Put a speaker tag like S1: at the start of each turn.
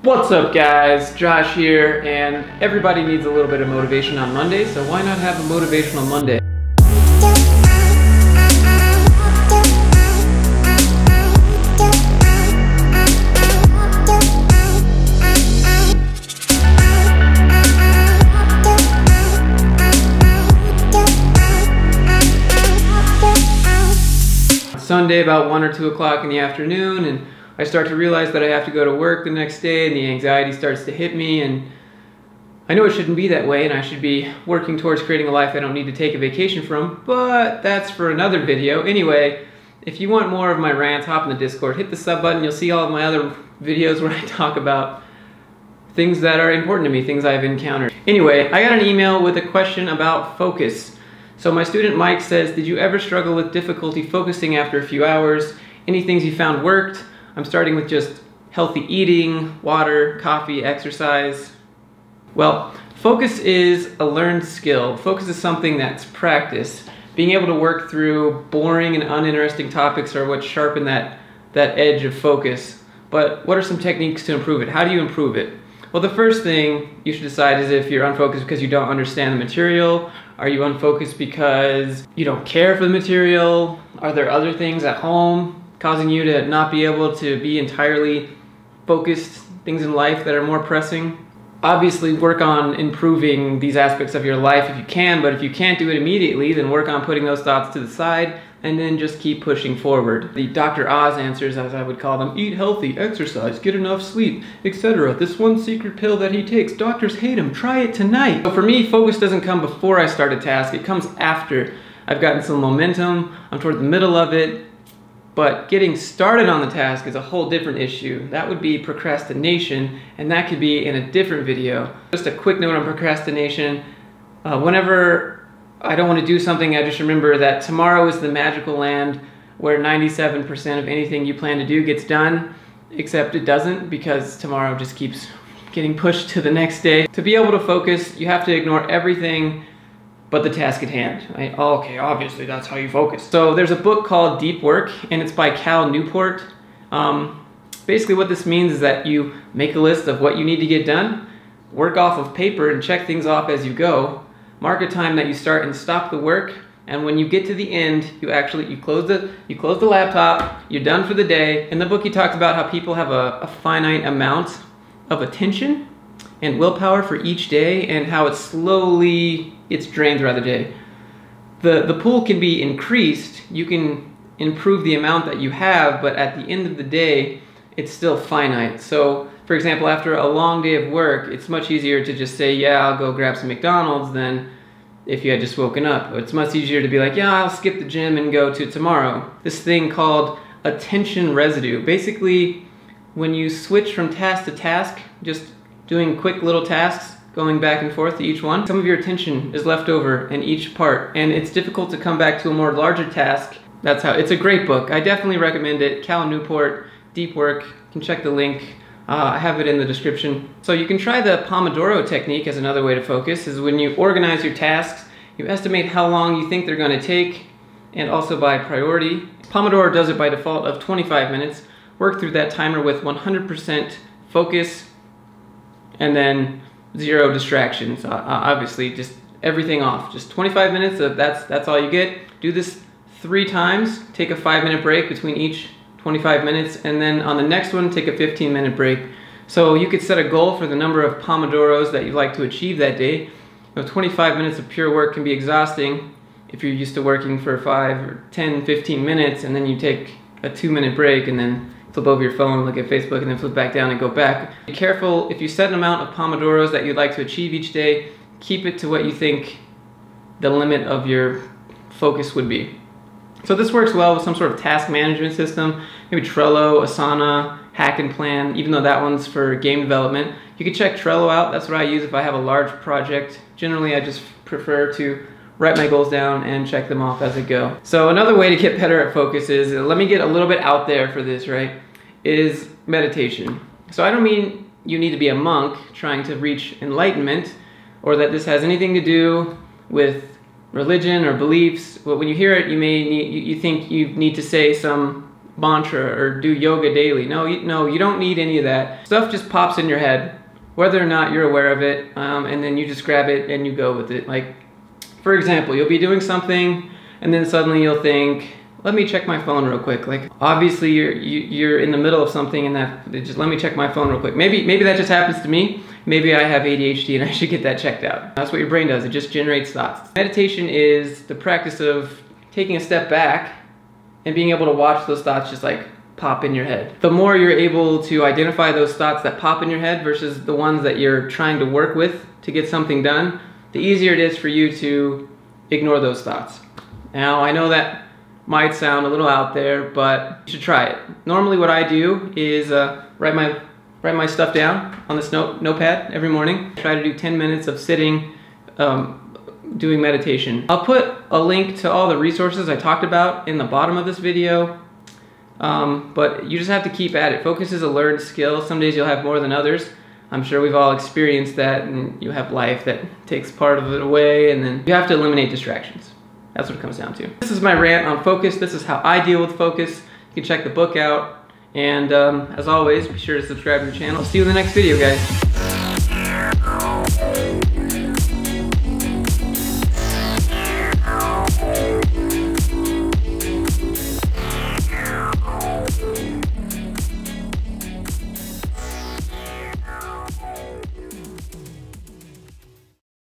S1: What's up guys, Josh here, and everybody needs a little bit of motivation on Monday, so why not have a motivational Monday? Sunday about 1 or 2 o'clock in the afternoon, and I start to realize that I have to go to work the next day, and the anxiety starts to hit me, and I know it shouldn't be that way, and I should be working towards creating a life I don't need to take a vacation from, but that's for another video. Anyway, if you want more of my rants, hop in the Discord, hit the sub button, you'll see all of my other videos where I talk about things that are important to me, things I've encountered. Anyway, I got an email with a question about focus. So my student Mike says, did you ever struggle with difficulty focusing after a few hours? Any things you found worked? I'm starting with just healthy eating, water, coffee, exercise. Well, focus is a learned skill. Focus is something that's practiced. Being able to work through boring and uninteresting topics are what sharpen that edge of focus. But what are some techniques to improve it? How do you improve it? Well, the first thing you should decide is if you're unfocused because you don't understand the material. Are you unfocused because you don't care for the material? Are there other things at home causing you to not be able to be entirely focused, things in life that are more pressing? Obviously work on improving these aspects of your life if you can, but if you can't do it immediately, then work on putting those thoughts to the side and then just keep pushing forward. The Dr. Oz answers, as I would call them: eat healthy, exercise, get enough sleep, etc. This one secret pill that he takes, doctors hate him, try it tonight. So for me, focus doesn't come before I start a task, it comes after I've gotten some momentum, I'm toward the middle of it. But getting started on the task is a whole different issue. That would be procrastination, and that could be in a different video. Just a quick note on procrastination. Whenever I don't want to do something, I just remember that tomorrow is the magical land where 97% of anything you plan to do gets done, except it doesn't, because tomorrow just keeps getting pushed to the next day. To be able to focus, you have to ignore everything but the task at hand, right? Oh, okay, obviously that's how you focus. So there's a book called Deep Work, and it's by Cal Newport. Basically what this means is that you make a list of what you need to get done, work off of paper and check things off as you go, mark a time that you start and stop the work, and when you get to the end, you close the laptop, you're done for the day. In the book he talks about how people have a finite amount of attention and willpower for each day, and how it's drained throughout the day. The pool can be increased, you can improve the amount that you have, but at the end of the day, it's still finite. So, for example, after a long day of work, it's much easier to just say, yeah, I'll go grab some McDonald's than if you had just woken up. It's much easier to be like, yeah, I'll skip the gym and go to tomorrow. This thing called attention residue. Basically, when you switch from task to task, just doing quick little tasks, going back and forth to each one, some of your attention is left over in each part, and it's difficult to come back to a more larger task. That's how, it's a great book. I definitely recommend it. Cal Newport, Deep Work. You can check the link. I have it in the description. So you can try the Pomodoro technique as another way to focus, is when you organize your tasks, you estimate how long you think they're going to take, and also by priority. Pomodoro does it by default of 25 minutes. Work through that timer with 100% focus, and then 0 distractions. Obviously, just everything off. Just 25 minutes, that's all you get. Do this 3 times, take a 5-minute break between each 25 minutes, and then on the next one, take a 15-minute break. So you could set a goal for the number of Pomodoros that you'd like to achieve that day. 25 minutes of pure work can be exhausting if you're used to working for 5 or 10, 15 minutes, and then you take a 2-minute break, and then flip over your phone, look at Facebook, and then flip back down and go back. Be careful, if you set an amount of Pomodoros that you'd like to achieve each day, keep it to what you think the limit of your focus would be. So this works well with some sort of task management system, maybe Trello, Asana, Hack and Plan, even though that one's for game development. You can check Trello out, that's what I use if I have a large project. Generally, I just prefer to write my goals down and check them off as I go. So another way to get better at focus is, let me get a little bit out there for this, right, is meditation. So I don't mean you need to be a monk trying to reach enlightenment, or that this has anything to do with religion or beliefs. But when you hear it, you think you need to say some mantra or do yoga daily. No, you don't need any of that. Stuff just pops in your head, whether or not you're aware of it, and then you just grab it and you go with it. Like, for example, you'll be doing something and then suddenly you'll think, let me check my phone real quick. Like, obviously you're in the middle of something and that just let me check my phone real quick. Maybe that just happens to me. Maybe I have ADHD and I should get that checked out. That's what your brain does. It just generates thoughts. Meditation is the practice of taking a step back and being able to watch those thoughts just like pop in your head. The more you're able to identify those thoughts that pop in your head versus the ones that you're trying to work with to get something done, the easier it is for you to ignore those thoughts. Now, I know that might sound a little out there, but you should try it. Normally what I do is write my stuff down on this notepad every morning. I try to do 10 minutes of sitting, doing meditation. I'll put a link to all the resources I talked about in the bottom of this video, but you just have to keep at it. Focus is a learned skill. Some days you'll have more than others. I'm sure we've all experienced that, and you have life that takes part of it away, and then you have to eliminate distractions. That's what it comes down to. This is my rant on focus. This is how I deal with focus. You can check the book out. And as always, be sure to subscribe to the channel. I'll see you in the next video, guys.